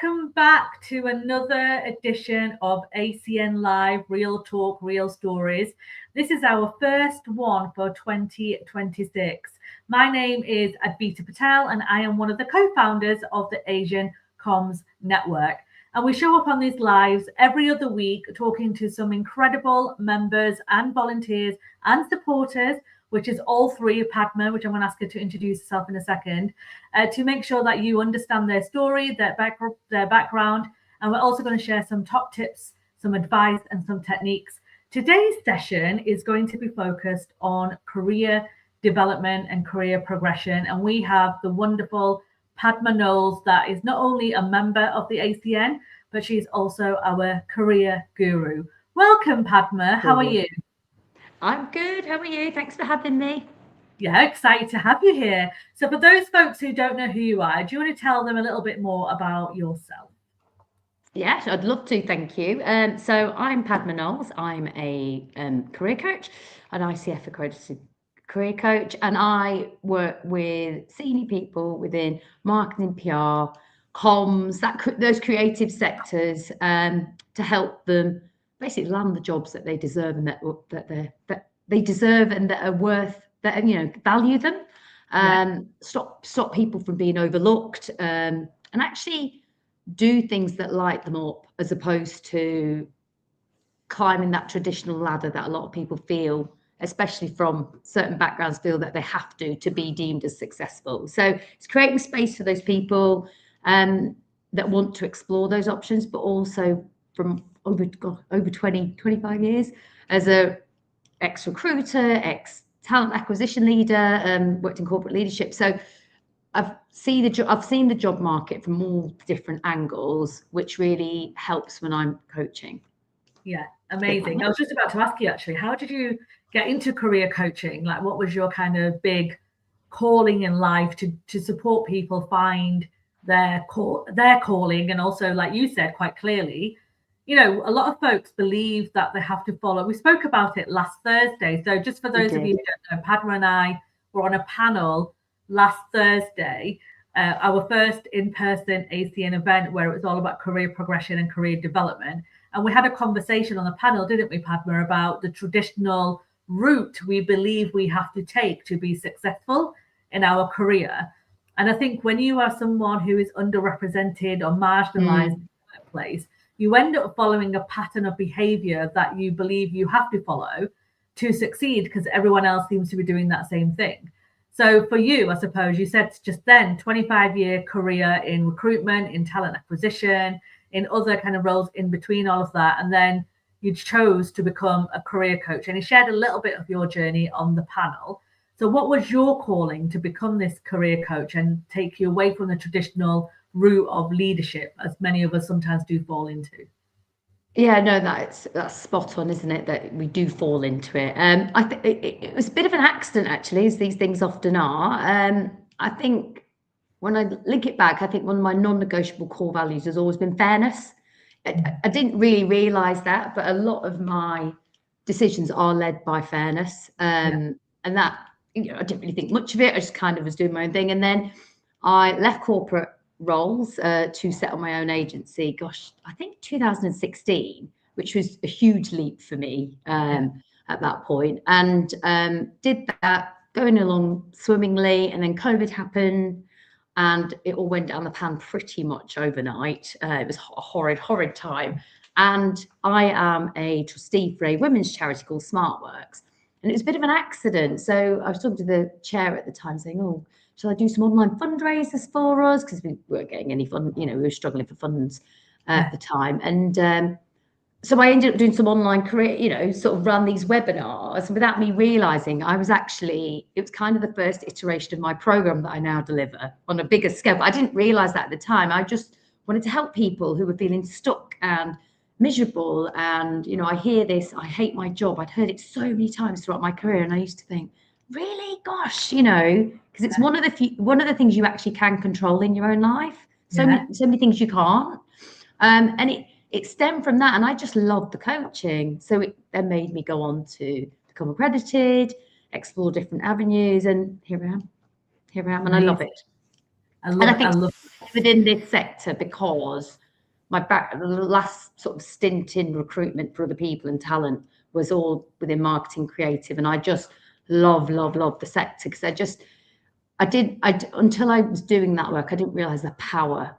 welcome back to another edition of ACN Live, Real Talk, Real Stories. This is our first one for 2026. My name is Advita Patel and I am one of the co-founders of the Asian Comms Network. And we show up on these lives every other week talking to some incredible members and volunteers and supporters, which is all three of Padma, which I'm going to ask her to introduce herself in a second, to make sure that you understand their story, their background. And we're also going to share some top tips, some advice, and some techniques. Today's session is going to be focused on career development and career progression. And we have the wonderful Padma Knowles, that is not only a member of the ACN, but she's also our career guru. Welcome, Padma. How are you? I'm good. How are you? Thanks for having me. Yeah, excited to have you here. So for those folks who don't know who you are, do you want to tell them a little bit more about yourself? Yes, I'd love to. Thank you. So I'm Padma Knowles. I'm a career coach, an ICF accredited career coach, and I work with senior people within marketing, PR, comms, those creative sectors, to help them basically land the jobs that they deserve and that they deserve and that are worth, that value them. Stop people from being overlooked, and actually do things that light them up, as opposed to climbing that traditional ladder that a lot of people feel, especially from certain backgrounds, feel that they have to be deemed as successful. So it's creating space for those people that want to explore those options, but also from over 25 years as a ex-recruiter, ex-talent acquisition leader, worked in corporate leadership. So I've seen the job market from all different angles, which really helps when I'm coaching. Yeah, amazing. I was just about to ask you, actually, how did you get into career coaching? Like, what was your kind of big calling in life to support people find their calling? And also, like you said quite clearly, a lot of folks believe that they have to follow. We spoke about it last Thursday. So just for those of you who don't know, Padma and I were on a panel last Thursday, our first in-person ACN event, where it was all about career progression and career development. And we had a conversation on the panel, didn't we, Padma, about the traditional route we believe we have to take to be successful in our career. And I think when you are someone who is underrepresented or marginalized in the workplace, you end up following a pattern of behavior that you believe you have to follow to succeed, because everyone else seems to be doing that same thing. So for you, I suppose you said just then, 25-year career in recruitment, in talent acquisition, in other kind of roles in between all of that. And then you chose to become a career coach. And you shared a little bit of your journey on the panel. So what was your calling to become this career coach and take you away from the traditional route of leadership, as many of us sometimes do fall into? Yeah, no, that's spot on, isn't it? That we do fall into it. I think it was a bit of an accident, actually, as these things often are. I think when I link it back, I think one of my non-negotiable core values has always been fairness. I didn't really realise that, but a lot of my decisions are led by fairness, and that I didn't really think much of it. I just kind of was doing my own thing, and then I left corporate roles to set up my own agency. Gosh, I think 2016, which was a huge leap for me at that point, and did that, going along swimmingly, and then COVID happened. And it all went down the pan pretty much overnight. It was a horrid time. And I am a trustee for a women's charity called SmartWorks. And it was a bit of an accident. So I was talking to the chair at the time saying, oh, shall I do some online fundraisers for us? Because we weren't getting any fund, we were struggling for funds at the time. And so I ended up doing some online career, sort of run these webinars, and without me realizing, it was kind of the first iteration of my program that I now deliver on a bigger scale. But I didn't realize that at the time. I just wanted to help people who were feeling stuck and miserable. And, I hear this, I hate my job. I'd heard it so many times throughout my career. And I used to think, really? Gosh, because it's one of the things you actually can control in your own life. So many things you can't. And it stemmed from that, and I just loved the coaching. So it then made me go on to become accredited, explore different avenues, and here I am, and I love it. I love within this sector because the last sort of stint in recruitment for other people and talent was all within marketing creative, and I just love the sector because until I was doing that work, I didn't realize the power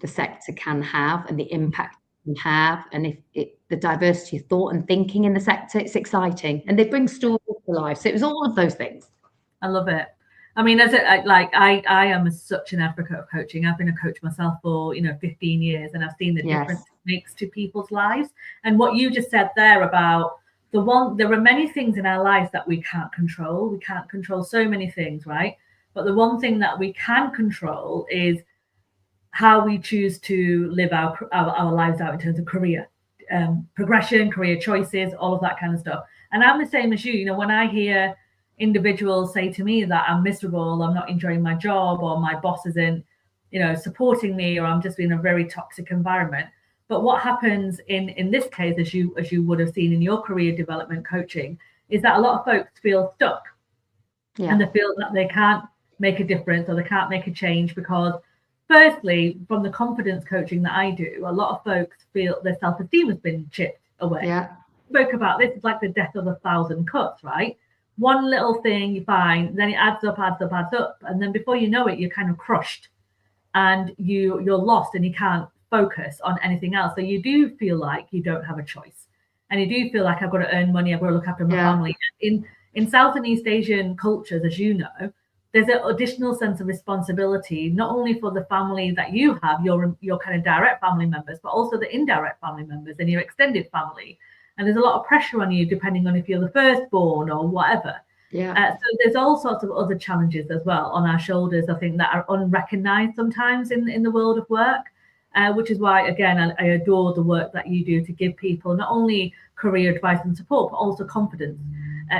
the sector can have and the impact it can have, and the diversity of thought and thinking in the sector, it's exciting, and they bring stories to life. So it was all of those things. I love it. I mean, I am such an advocate of coaching. I've been a coach myself for 15 years, and I've seen the difference it makes to people's lives. And what you just said there about there are many things in our lives that we can't control. We can't control so many things, right? But the one thing that we can control is how we choose to live our lives out in terms of career progression, career choices, all of that kind of stuff. And I'm the same as you. When I hear individuals say to me that I'm miserable, I'm not enjoying my job, or my boss isn't, supporting me, or I'm just in a very toxic environment. But what happens in this case, as you would have seen in your career development coaching, is that a lot of folks feel stuck, and they feel that they can't make a difference or they can't make a change because, firstly, from the confidence coaching that I do, a lot of folks feel their self-esteem has been chipped away. Yeah. We spoke about this. It's like the death of 1,000 cuts, right? One little thing you find, then it adds up, and then before you know it, you're kind of crushed, and you're lost, and you can't focus on anything else. So you do feel like you don't have a choice, and you do feel like I've got to earn money, I've got to look after my family. In South and East Asian cultures, as you know, there's an additional sense of responsibility, not only for the family that you have, your kind of direct family members, but also the indirect family members and your extended family. And there's a lot of pressure on you, depending on if you're the firstborn or whatever. So there's all sorts of other challenges as well on our shoulders, I think, that are unrecognized sometimes in the world of work, which is why, again, I adore the work that you do to give people not only career advice and support, but also confidence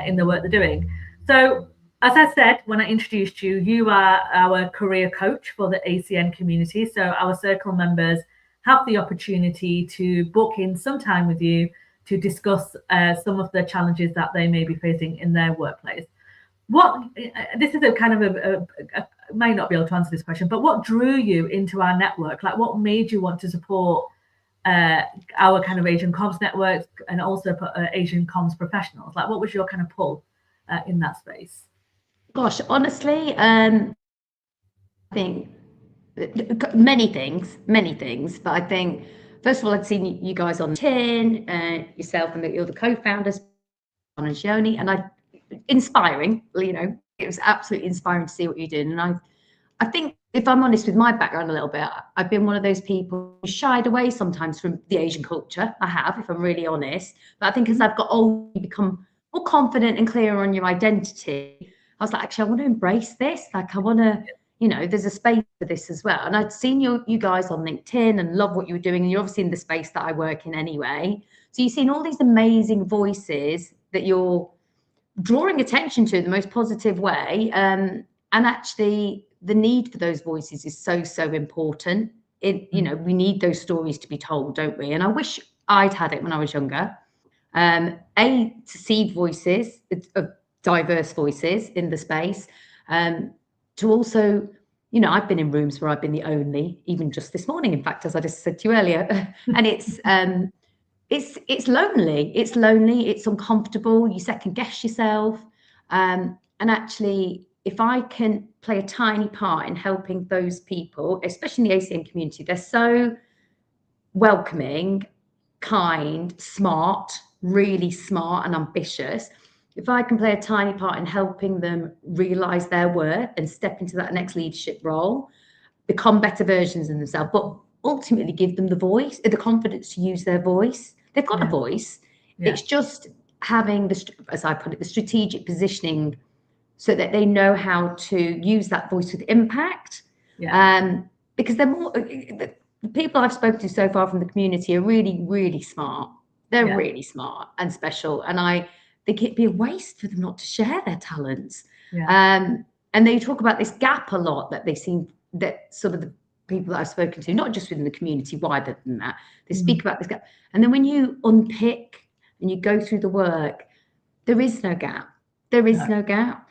in the work they're doing. So, as I said, when I introduced you, you are our career coach for the ACN community. So our circle members have the opportunity to book in some time with you to discuss some of the challenges that they may be facing in their workplace. This is a kind of I may not be able to answer this question, but what drew you into our network? Like, what made you want to support our kind of Asian comms networks and also Asian comms professionals? Like, what was your kind of pull in that space? Gosh, honestly, I think many things, but I think, first of all, I'd seen you guys on LinkedIn, yourself and the other co-founders, and Shayoni, and inspiring, it was absolutely inspiring to see what you're doing. And I think, if I'm honest with my background a little bit, I've been one of those people who shied away sometimes from the Asian culture. I have, if I'm really honest. But I think as I've got older, you become more confident and clearer on your identity. I was like, actually, I want to embrace this. Like, I want to, there's a space for this as well. And I'd seen you guys on LinkedIn and love what you were doing. And you're obviously in the space that I work in anyway. So you've seen all these amazing voices that you're drawing attention to in the most positive way. And actually, the need for those voices is so important. We need those stories to be told, don't we? And I wish I'd had it when I was younger. To seed voices of diverse voices in the space, to also, I've been in rooms where I've been the only, even just this morning, in fact, as I just said to you earlier, and it's lonely, it's uncomfortable, you second guess yourself, and actually, if I can play a tiny part in helping those people, especially in the ACN community, they're so welcoming, kind, smart, really smart and ambitious. If I can play a tiny part in helping them realize their worth and step into that next leadership role, become better versions of themselves, but ultimately give them the voice, the confidence to use their voice. They've got a voice. It's just having as I put it, the strategic positioning so that they know how to use that voice with impact. Because they're more, the people I've spoken to so far from the community are really, really smart. They're really smart and special. And I think it'd be a waste for them not to share their talents. And they talk about this gap a lot that they seem, that sort of the people that I've spoken to, not just within the community, wider than that, they speak about this gap. And then when you unpick and you go through the work, there is no gap. There is no gap.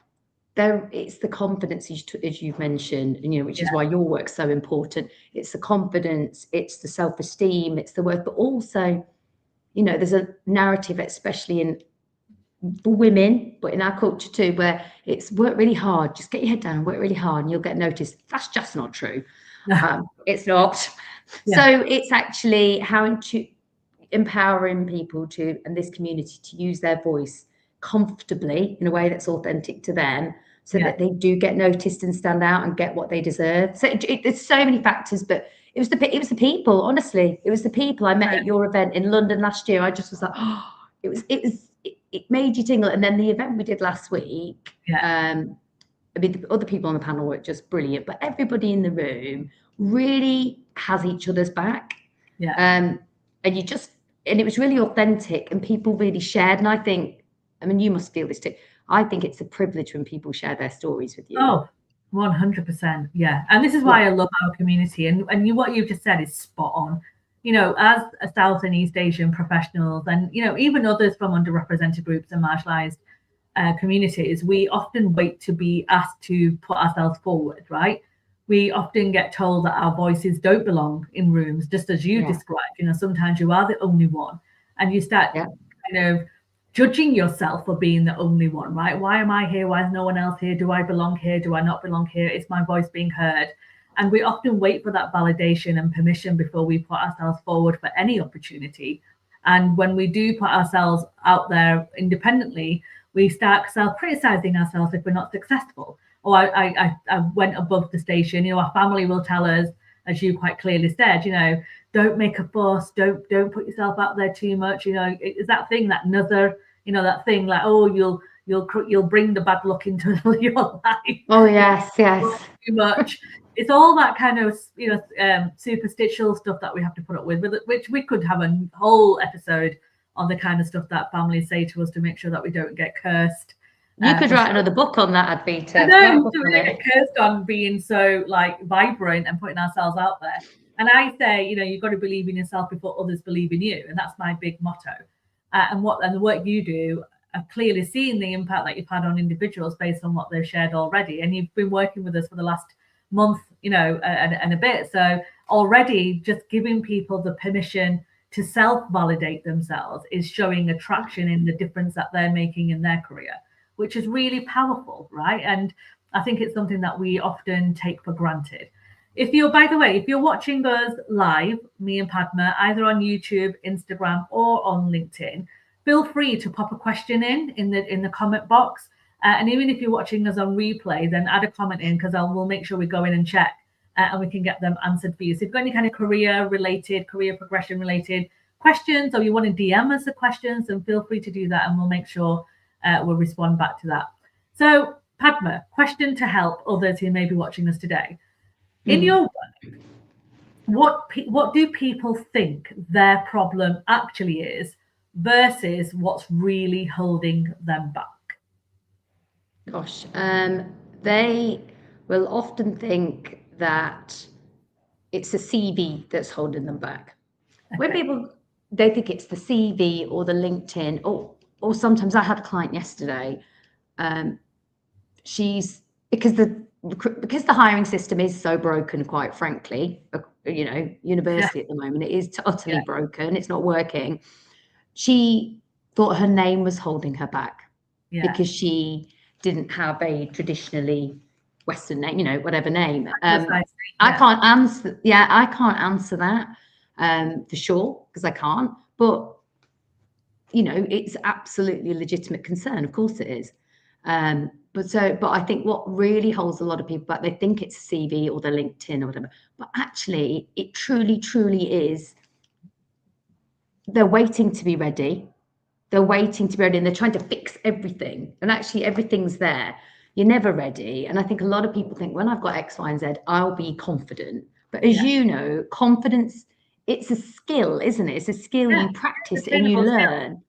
it's the confidence, as you've mentioned, and, which is why your work's so important. It's the confidence, it's the self-esteem, it's the work, but also, there's a narrative, especially for women, but in our culture too, where it's work really hard, just get your head down and work really hard and you'll get noticed. That's just not true. It's not. So it's actually how to empowering people and this community to use their voice comfortably in a way that's authentic to them, so that they do get noticed and stand out and get what they deserve. So there's so many factors, but it was the people. Honestly, it was the people I met at your event in London last year. I just was like, oh, it made you tingle. And then the event we did last week, I mean, the other people on the panel were just brilliant, but everybody in the room really has each other's back. And it was really authentic, and people really shared. And I mean, you must feel this too. I think it's a privilege when people share their stories with you. Oh, 100%. Yeah. And this is why I love our community. And what you've just said is spot on. As a South and East Asian professionals, and, even others from underrepresented groups and marginalized communities, we often wait to be asked to put ourselves forward, right? We often get told that our voices don't belong in rooms, just as you described. Sometimes you are the only one, and you start kind of judging yourself for being the only one, right? Why am I here? Why is no one else here? Do I belong here? Do I not belong here? Is my voice being heard? And we often wait for that validation and permission before we put ourselves forward for any opportunity. And when we do put ourselves out there independently, we start self-criticizing ourselves if we're not successful. Or I went above the station. Our family will tell us, as you quite clearly said, don't make a fuss, don't put yourself out there too much. It's that thing, that another, that thing like, oh, you'll bring the bad luck into your life. Oh yes. Too much. It's all that kind of superstitious stuff that we have to put up with, which we could have a whole episode on the kind of stuff that families say to us to make sure that we don't get cursed. You could write another book on that, Advita. I know, to really get cursed on being so vibrant and putting ourselves out there. And I say, you've got to believe in yourself before others believe in you, and that's my big motto. And the work you do, I've clearly seen the impact that you've had on individuals based on what they've shared already. And you've been working with us for the last month, and a bit. So already just giving people the permission to self-validate themselves is showing a traction in the difference that they're making in their career, which is really powerful, right? And I think it's something that we often take for granted. If you're watching us live, me and Padma, either on YouTube, Instagram, or on LinkedIn, feel free to pop a question in the comment box. And even if you're watching us on replay, then add a comment in, because we'll make sure we go in and check and we can get them answered for you. So if you've got any kind of career progression related questions, or you want to DM us the questions, then feel free to do that, and we'll make sure we'll respond back to that. So Padma, question to help others who may be watching us today. In your work, what do people think their problem actually is versus what's really holding them back? Gosh, they will often think that it's a CV that's holding them back. Okay. When they think it's the CV or the LinkedIn, or sometimes I had a client yesterday. Because the hiring system is so broken, quite frankly, university at the moment, it is utterly broken. It's not working. She thought her name was holding her back because she didn't have a traditionally Western name, whatever name. I can't answer. I can't answer that for sure, because I can't. But it's absolutely a legitimate concern. Of course it is. But I think what really holds a lot of people back, they think it's a CV or the LinkedIn or whatever, but actually it truly, truly is. They're waiting to be ready. And they're trying to fix everything. And actually everything's there. You're never ready. And I think a lot of people think, when I've got X, Y, and Z, I'll be confident. But as you know, confidence, it's a skill, isn't it? It's a skill you practice and you learn.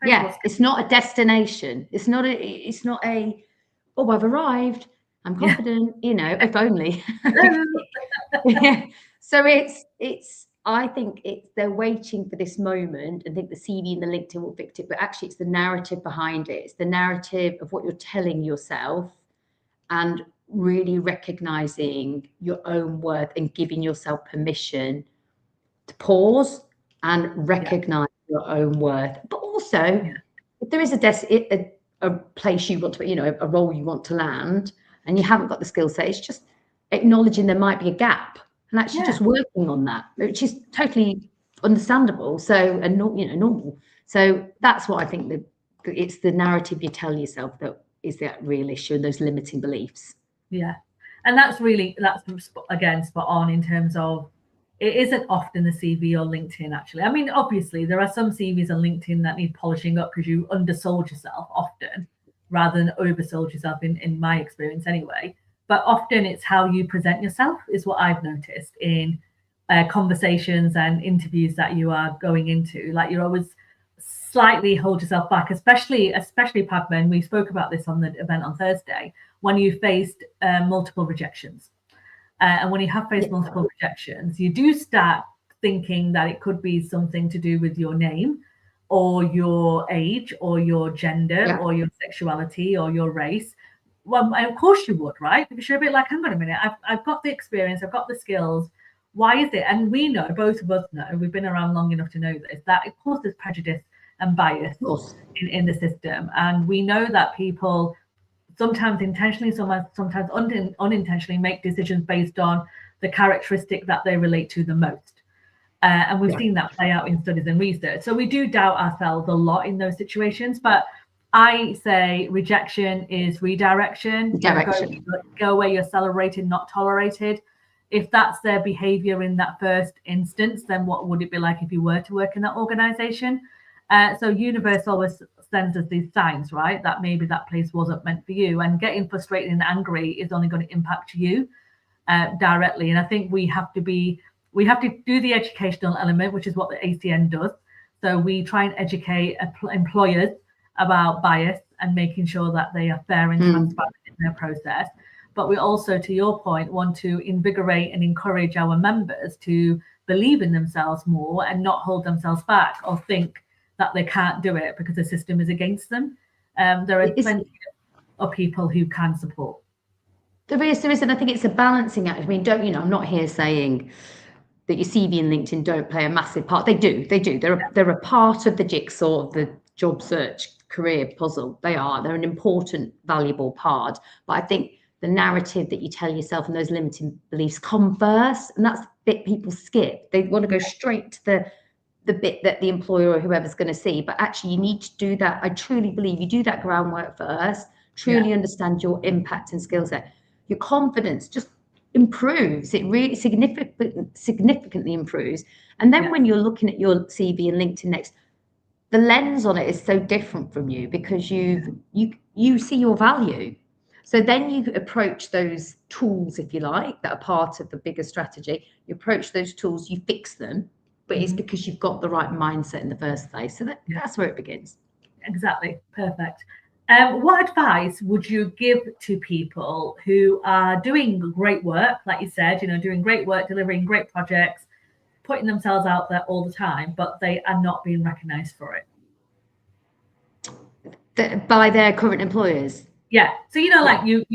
It's not a destination. It's not a oh, I've arrived, I'm confident, if only. So I think they're waiting for this moment and think the CV and the LinkedIn will fix it, but actually it's the narrative behind it. It's the narrative of what you're telling yourself and really recognizing your own worth and giving yourself permission to pause and recognize your own worth. But also, if there is a place you want to, a role you want to land, and you haven't got the skill set, it's just acknowledging there might be a gap and actually just working on that, which is totally understandable. So, and normal. So that's what I think it's the narrative you tell yourself that is that real issue, and those limiting beliefs. Yeah. And that's again spot on in terms of it isn't often the CV or LinkedIn, actually. I mean, obviously, there are some CVs on LinkedIn that need polishing up because you undersold yourself often rather than oversold yourself, in my experience anyway. But often it's how you present yourself is what I've noticed in conversations and interviews that you are going into. Like, you're always slightly hold yourself back, especially Padma, and we spoke about this on the event on Thursday, when you faced multiple rejections. And when you have faced multiple rejections, you do start thinking that it could be something to do with your name or your age or your gender or your sexuality or your race. Well, of course you would, right? Because you're a bit like, hang on a minute, I've got the experience, I've got the skills. Why is it? And we know, both of us know, we've been around long enough to know this, that of course there's prejudice and bias in the system. And we know that people sometimes intentionally, sometimes unintentionally make decisions based on the characteristic that they relate to the most. And we've seen that play out in studies and research. So we do doubt ourselves a lot in those situations. But I say rejection is redirection. Go where you're celebrated, not tolerated. If that's their behavior in that first instance, then what would it be like if you were to work in that organization? So universe always sends us these signs, right? That maybe that place wasn't meant for you, and getting frustrated and angry is only going to impact you directly. And I think we have to do the educational element, which is what the ACN does. So we try and educate employers about bias and making sure that they are fair and transparent in their process. But we also, to your point, want to invigorate and encourage our members to believe in themselves more and not hold themselves back or think that they can't do it because the system is against them. There are plenty of people who can support. There is, and I think it's a balancing act. I mean, I'm not here saying that your CV and LinkedIn don't play a massive part. They do. They're a part of the jigsaw of the job search career puzzle. They're an important, valuable part. But I think the narrative that you tell yourself and those limiting beliefs come first, and that's the bit people skip. They want to go straight to the bit that the employer or whoever's going to see. But actually, you need to do that. I truly believe you do that groundwork first, truly understand your impact and skill set. Your confidence just improves. It really significantly improves. And then when you're looking at your CV and LinkedIn next, the lens on it is so different from you because you see your value. So then you approach those tools, if you like, that are part of the bigger strategy. You approach those tools, you fix them, but it's because you've got the right mindset in the first place. So that's where it begins. Exactly. Perfect. What advice would you give to people who are doing great work, like you said, doing great work, delivering great projects, putting themselves out there all the time, but they are not being recognized for it? By their current employers? Yeah. So, like you,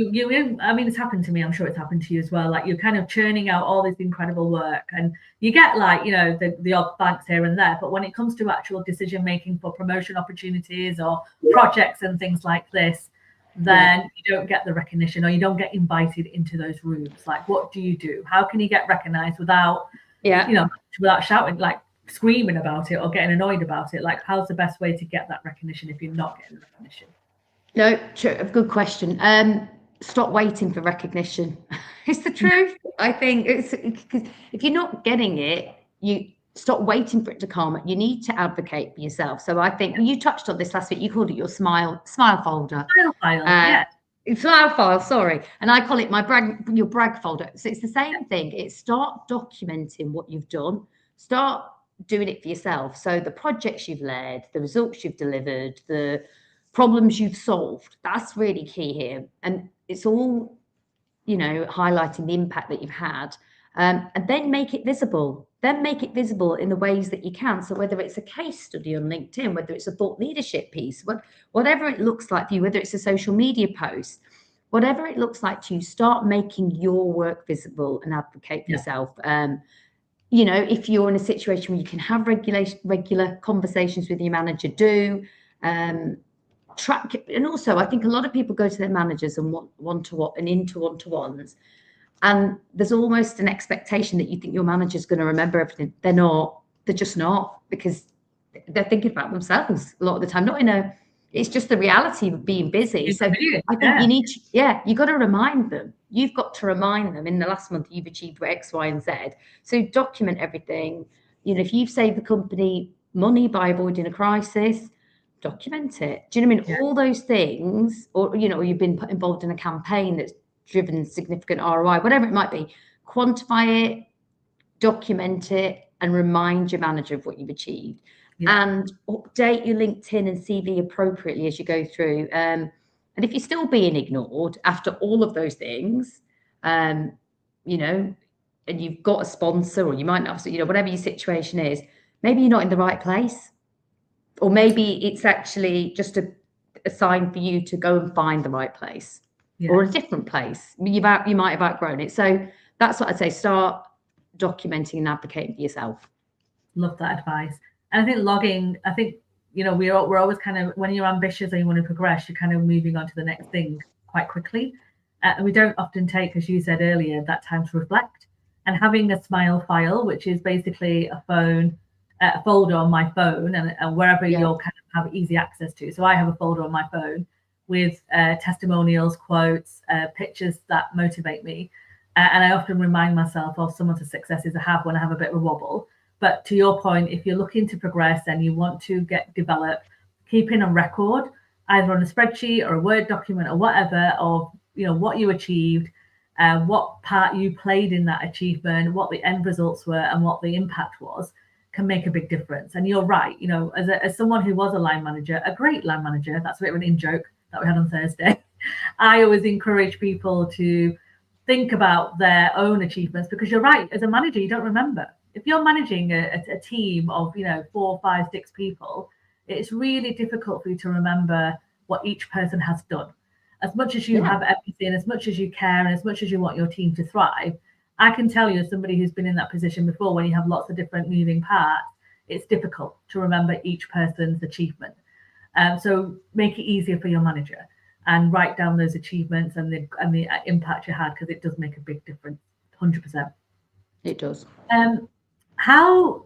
I mean, it's happened to me. I'm sure it's happened to you as well. Like, you're kind of churning out all this incredible work and you get the odd thanks here and there. But when it comes to actual decision making for promotion opportunities or projects and things like this, then you don't get the recognition or you don't get invited into those rooms. Like, what do you do? How can you get recognized without shouting, like screaming about it or getting annoyed about it? Like, how's the best way to get that recognition if you're not getting the recognition? No, good question. Stop waiting for recognition. It's the truth. I think it's because if you're not getting it, you stop waiting for it to come. You need to advocate for yourself. So I think you touched on this last week. You called it your smile folder. Smile file, Smile file, sorry. And I call it your brag folder. So it's the same thing. It's start documenting what you've done. Start doing it for yourself. So the projects you've led, the results you've delivered, the problems you've solved, that's really key here. And it's all, highlighting the impact that you've had. And then make it visible. Then make it visible in the ways that you can. So whether it's a case study on LinkedIn, whether it's a thought leadership piece, whatever it looks like for you, whether it's a social media post, whatever it looks like to you, start making your work visible and advocate for yourself. You know, if you're in a situation where you can have regular conversations with your manager, do track. And also, I think a lot of people go to their managers and want one-to-one and into one-to-ones, and there's almost an expectation that you think your manager's going to remember everything. They're not. They're just not, because they're thinking about themselves a lot of the time. Not in a. It's just the reality of being busy. So I think you need to, you got to remind them. You've got to remind them in the last month you've achieved X, Y, and Z. So document everything. You know, if you've saved the company money by avoiding a crisis, document it. Do you know what I mean? All those things, or, you know, you've been involved in a campaign that's driven significant ROI, whatever it might be, quantify it, document it, and remind your manager of what you've achieved. And update your LinkedIn and CV appropriately as you go through. And if you're still being ignored after all of those things, you know, and you've got a sponsor, or you might not, you know, whatever your situation is, maybe you're not in the right place, or maybe it's actually just a sign for you to go and find the right place, or a different place. You might have outgrown it. So that's what I'd say. Start documenting and advocating for yourself. Love that advice. And I think logging, I think, you know, we're always kind of, when you're ambitious and you want to progress, you're kind of moving on to the next thing quite quickly. And we don't often take, as you said earlier, that time to reflect. And having a smile file, which is basically a folder on my phone, and wherever you'll kind of have easy access to. So I have a folder on my phone with testimonials, quotes, pictures that motivate me. And I often remind myself of some of the successes I have when I have a bit of a wobble. But to your point, if you're looking to progress and you want to get developed, keeping a record, either on a spreadsheet or a Word document or whatever, of, you know, what you achieved, what part you played in that achievement, what the end results were, and what the impact was, can make a big difference. And you're right, you know, as someone who was a line manager, a great line manager, that's a bit of an in-joke that we had on Thursday, I always encourage people to think about their own achievements, because you're right, as a manager, you don't remember. If you're managing a team of, you know, 4, 5, 6 people, it's really difficult for you to remember what each person has done. As much as you have empathy, and as much as you care, and as much as you want your team to thrive, I can tell you, as somebody who's been in that position before, when you have lots of different moving parts, it's difficult to remember each person's achievement. So make it easier for your manager and write down those achievements and the impact you had, because it does make a big difference, 100%. It does. How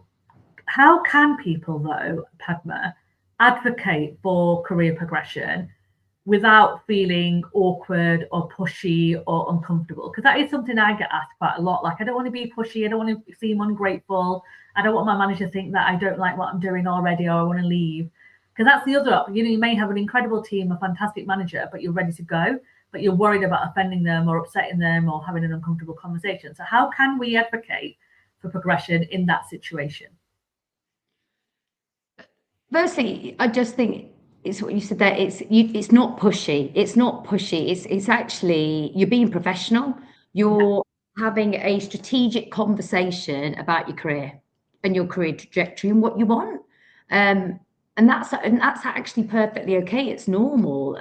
can people, though, Padma, advocate for career progression without feeling awkward or pushy or uncomfortable? Because that is something I get asked quite a lot. Like, I don't want to be pushy. I don't want to seem ungrateful. I don't want my manager to think that I don't like what I'm doing already, or I want to leave. Because that's the other, you know, you may have an incredible team, a fantastic manager, but you're ready to go, but you're worried about offending them or upsetting them or having an uncomfortable conversation. So how can we advocate for progression in that situation? Firstly, I just think it's what you said there. It's not pushy. It's not pushy. It's actually, you're being professional. You're having a strategic conversation about your career and your career trajectory and what you want. And that's actually perfectly okay. It's normal.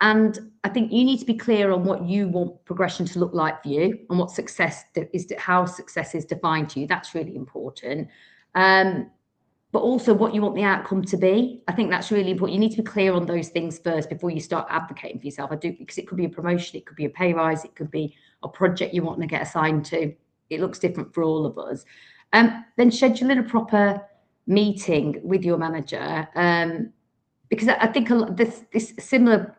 And I think you need to be clear on what you want progression to look like for you, and what success is, how success is defined to you. That's really important. But also what you want the outcome to be. I think that's really important. You need to be clear on those things first before you start advocating for yourself. I do, because it could be a promotion, it could be a pay rise, it could be a project you want to get assigned to. It looks different for all of us. Then schedule in a proper meeting with your manager, because I think this similar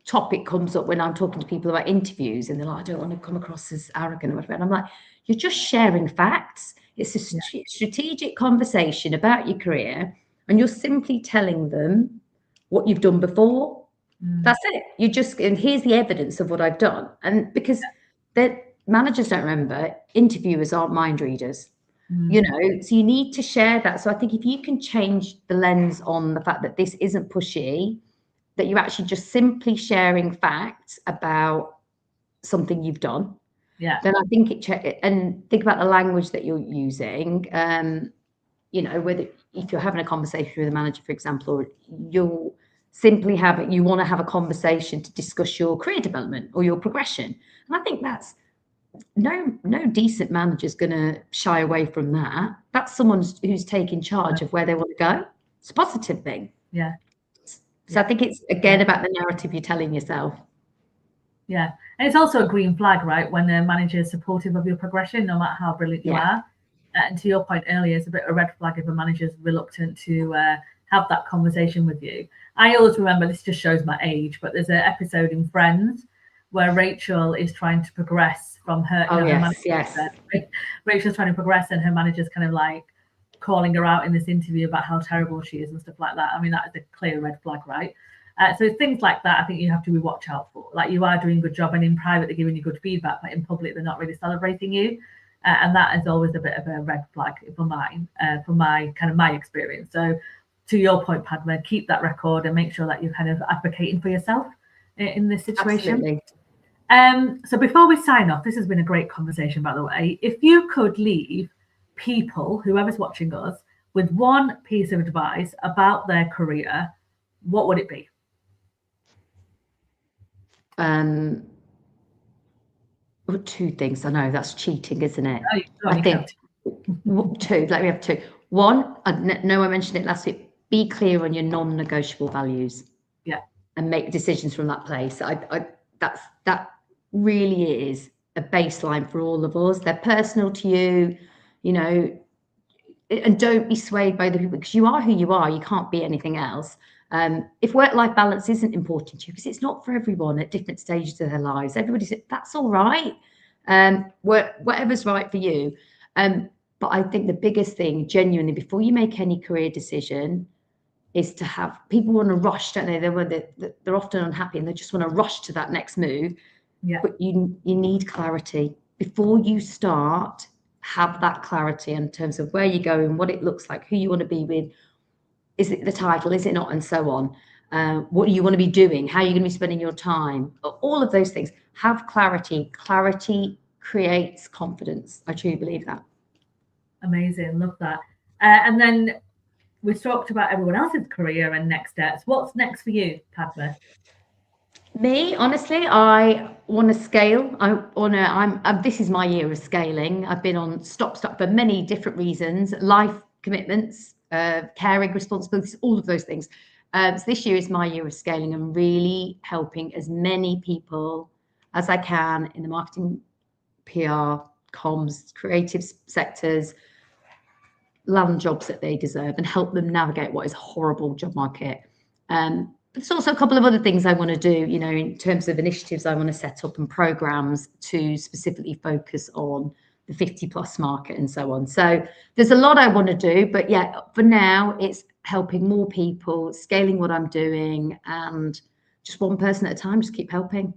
topic comes up when I'm talking to people about interviews, and they're like, I don't want to come across as arrogant or whatever. And I'm like, you're just sharing facts. It's a strategic conversation about your career, and you're simply telling them what you've done before. That's it. You just, and here's the evidence of what I've done. And because the managers don't remember, interviewers aren't mind readers. You know, so you need to share that. So I think if you can change the lens on the fact that this isn't pushy, that you're actually just simply sharing facts about something you've done, then I think and think about the language that you're using. You know, whether if you're having a conversation with a manager, for example, or you'll simply you want to have a conversation to discuss your career development or your progression. And I think that's no decent manager's going to shy away from that. That's someone who's taking charge of where they want to go. It's a positive thing. Yeah. So I think it's, again, about the narrative you're telling yourself. Yeah. And it's also a green flag, right? When a manager is supportive of your progression, no matter how brilliant you are. And to your point earlier, it's a bit of a red flag if a manager's reluctant to have that conversation with you. I always remember, this just shows my age, but there's an episode in Friends where Rachel is trying to progress from her. Rachel's trying to progress, and her manager's kind of like calling her out in this interview about how terrible she is and stuff like that. I mean, that is a clear red flag, right? So things like that, I think you have to be watch out for. Like, you are doing a good job, and in private they're giving you good feedback, but in public they're not really celebrating you. And that is always a bit of a red flag from my experience. So to your point, Padma, keep that record and make sure that you're kind of advocating for yourself in this situation. Absolutely. So before we sign off, this has been a great conversation, by the way. If you could leave people, whoever's watching us, with one piece of advice about their career, what would it be? Well, two things. I know that's cheating, isn't it? Oh, I think two. Let me have two. One, I know I mentioned it last week. Be clear on your non-negotiable values. Yeah. And make decisions from that place. That really is a baseline for all of us. They're personal to you, you know, and don't be swayed by the people, because you are who you are. You can't be anything else. If work-life balance isn't important to you, because it's not for everyone at different stages of their lives, that's all right. Whatever's right for you. But I think the biggest thing, genuinely, before you make any career decision, is to have people want to rush, don't they? They're often unhappy and they just want to rush to that next move. Yeah. But you need clarity before you start. Have that clarity in terms of where you're going, what it looks like, who you want to be with. Is it the title? Is it not? And so on. What do you want to be doing? How are you going to be spending your time? All of those things. Have clarity. Clarity creates confidence. I truly believe that. Amazing. Love that. And then we've talked about everyone else's career and next steps. What's next for you, Padma? Me, honestly, I want to scale. This is my year of scaling. I've been on stop for many different reasons, life commitments, caring responsibilities, all of those things. So this year is my year of scaling and really helping as many people as I can in the marketing, PR, comms, creative sectors, land jobs that they deserve, and help them navigate what is a horrible job market. There's also a couple of other things I want to do, you know, in terms of initiatives I want to set up and programs to specifically focus on the 50+ market and so on. So there's a lot I want to do, but yeah, for now it's helping more people, scaling what I'm doing, and just one person at a time, just keep helping.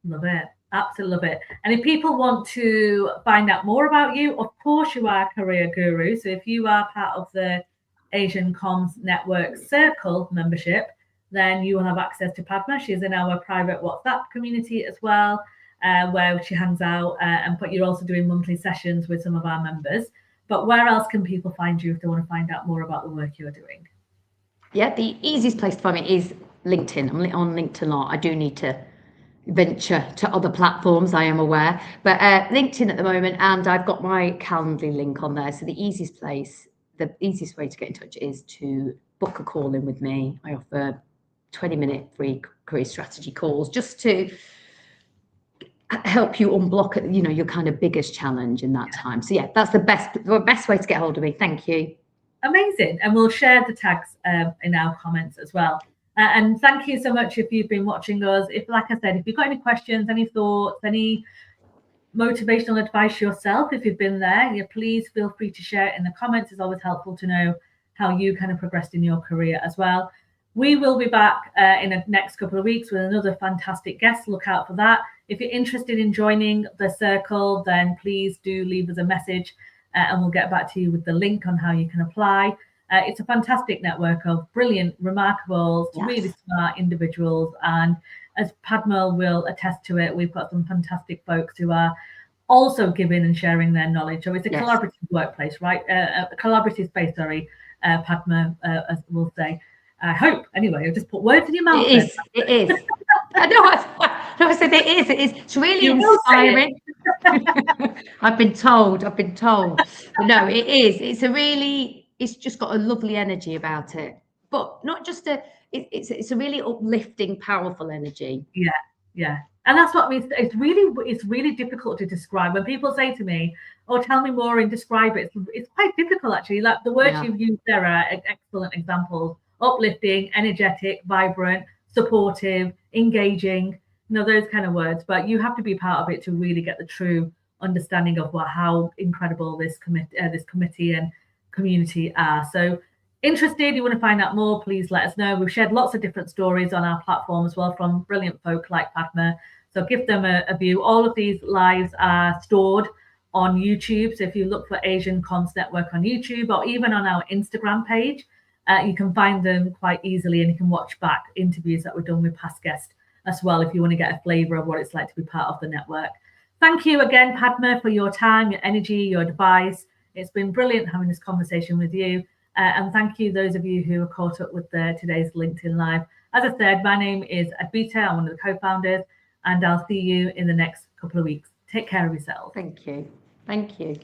Love it. Absolutely love it. And if people want to find out more about you, of course you are a career guru. So if you are part of the Asian Comms Network Circle membership, then you will have access to Padma. She's in our private WhatsApp community as well, where she hangs out, but you're also doing monthly sessions with some of our members. But where else can people find you if they want to find out more about the work you're doing? Yeah, the easiest place to find me is LinkedIn. I'm on LinkedIn a lot. I do need to venture to other platforms, I am aware, but LinkedIn at the moment, and I've got my Calendly link on there. So the easiest way to get in touch is to book a call in with me. I offer 20-minute free career strategy calls just to help you unblock, you know, your kind of biggest challenge in that time. So yeah, that's the best way to get hold of me. Thank you. Amazing. And we'll share the tags in our comments as well. And thank you so much if you've been watching us. If, like I said, if you've got any questions, any thoughts, any motivational advice yourself, if you've been there, please feel free to share it in the comments. It's always helpful to know how you kind of progressed in your career as well. We will be back in the next couple of weeks with another fantastic guest. Look out for that. If you're interested in joining the circle, then please do leave us a message and we'll get back to you with the link on how you can apply. It's a fantastic network of brilliant, remarkable, really smart individuals. And as Padma will attest to it, we've got some fantastic folks who are also giving and sharing their knowledge. So it's a collaborative workplace, right? A collaborative space, Padma, as we'll say. Yeah. I hope, anyway. I'll just put words in your mouth. It is. I know. I said it is. It is. It's really inspiring. I've been told. But no, it is. It's just got a lovely energy about it. But not just it's a really uplifting, powerful energy. Yeah. And that's what means it's really difficult to describe. When people say to me, "Oh, tell me more and describe it," it's quite difficult actually. Like the words you've used there are excellent examples: uplifting, energetic, vibrant, supportive, engaging. Those kind of words. But you have to be part of it to really get the true understanding of how incredible this committee and community are. So, interested, you want to find out more, please let us know. We've shared lots of different stories on our platform as well from brilliant folk like Padma. So give them a view. All of these lives are stored on YouTube. So if you look for Asian Comms Network on YouTube or even on our Instagram page, you can find them quite easily, and you can watch back interviews that were done with past guests as well if you want to get a flavour of what it's like to be part of the network. Thank you again, Padma, for your time, your energy, your advice. It's been brilliant having this conversation with you. And thank you, those of you who are caught up with today's LinkedIn Live. As I said, my name is Adbita. I'm one of the co-founders, and I'll see you in the next couple of weeks. Take care of yourself. Thank you. Thank you.